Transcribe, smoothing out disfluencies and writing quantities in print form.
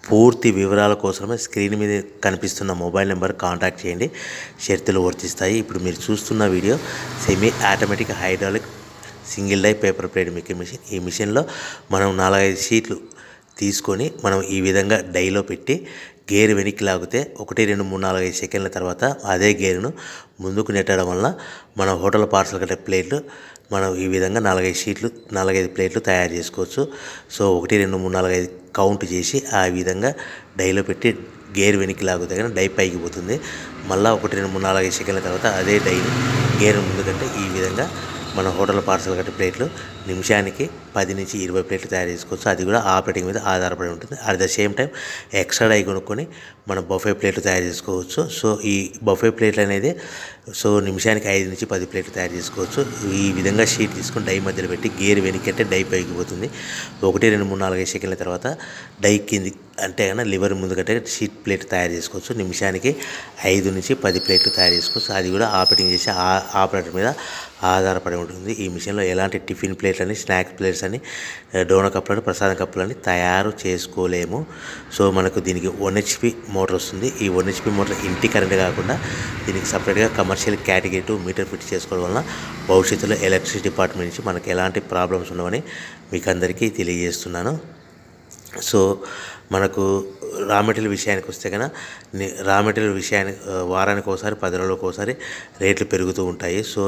పూర్తి వివరాల కోసమే స్క్రీన్ మీద కనిపిస్తున్న మొబైల్ నెంబర్ కాంటాక్ట్ చేయండి. షరతులు వర్తిస్తాయి. ఇప్పుడు మీరు చూస్తున్న video semi automatic hydraulic single die paper plate making machine. ఈ మిషన్లో మనం 4-5 షీట్లు తీసుకొని మనం ఈ విధంగా డైలో పెట్టి గేర్ వెనక్కి లాగితే 1 2 3 4 5 సెకండ్ల తర్వాత అదే గేరును ముందుకు నెట్టడం వల్ల మన హోటల్ పార్సల్ కట్టే ప్లేట్లు మనం ఈ విధంగా 4-5 షీట్లు 4-5 ప్లేట్లు తయారు చేసుకోవచ్చు. సో 1 2 3 4 5 కౌంట్ చేసి ఆ విధంగా డైలో పెట్టి గేర్ వెనక్కి లాగితే కానీ డై పైకి పోతుంది. మళ్ళీ 1 2 3 4 5 సెకండ్ల తర్వాత అదే డైని గేర్ ముందుకంటే ఈ విధంగా మన హోటల్ పార్సల్ కట్టే ప్లేట్లు నిమిషానికి 10 నుంచి 20 ప్లేట్లు తయారు చేసుకోవచ్చు. అది కూడా ఆపరేటింగ్ మీద ఆధారపడి ఉంటుంది. At the same time extra die కొనుక్కొని మనం బఫే ప్లేట్లు తయారు చేసుకోవచ్చు. సో ఈ బఫే ప్లేట్లు అనేది నిమిషానికి 5 నుంచి 10 ప్లేట్లు తయారు చేసుకోవచ్చు. ఈ విధంగా షీట్ తీసుకొని డై మధ్యలో పెట్టి గేర్ వెనక్కి అంటే డై పైకి పోతుంది. 1 2 3 4 5 సెకండ్ల తర్వాత డై కింది అంటే కన్నా లివర్ ముందు కంటే షీట్ ప్లేట్ తయారు చేసుకోవచ్చు. నిమిషానికి 5 నుంచి 10 ప్లేట్లు తయారు చేసుకోవచ్చు. అది కూడా ఆపరేటింగ్ చేసే ఆపరేటర్ మీద ఆధారపడి ఉంటుంది. ఈ మిషన్లో ఎలాంటి టిఫిన్ ప్లేట్లని, స్నాక్స్ ప్లేట్స్ అని, డోనా కప్పులని, ప్రసాదం కప్పులని తయారు చేసుకోలేము. సో మనకు దీనికి 1 HP మోటార్ వస్తుంది. ఈ 1 HP మోటార్ ఇంటి కరెంట్ కాకుండా దీనికి సపరేట్గా కమర్షియల్ కేటగిరీ 2 మీటర్ ఫిట్ చేసుకోవడం వలన భవిష్యత్తులో ఎలక్ట్రిసిటీ డిపార్ట్మెంట్ నుంచి మనకు ఎలాంటి ప్రాబ్లమ్స్ ఉండవని మీకు అందరికీ తెలియజేస్తున్నాను. సో మనకు రా మెటీరియల్ విషయానికి వస్తే కనుక వారానికి ఒకసారి 10 రోజులకు ఒకసారి రేట్లు పెరుగుతూ ఉంటాయి. సో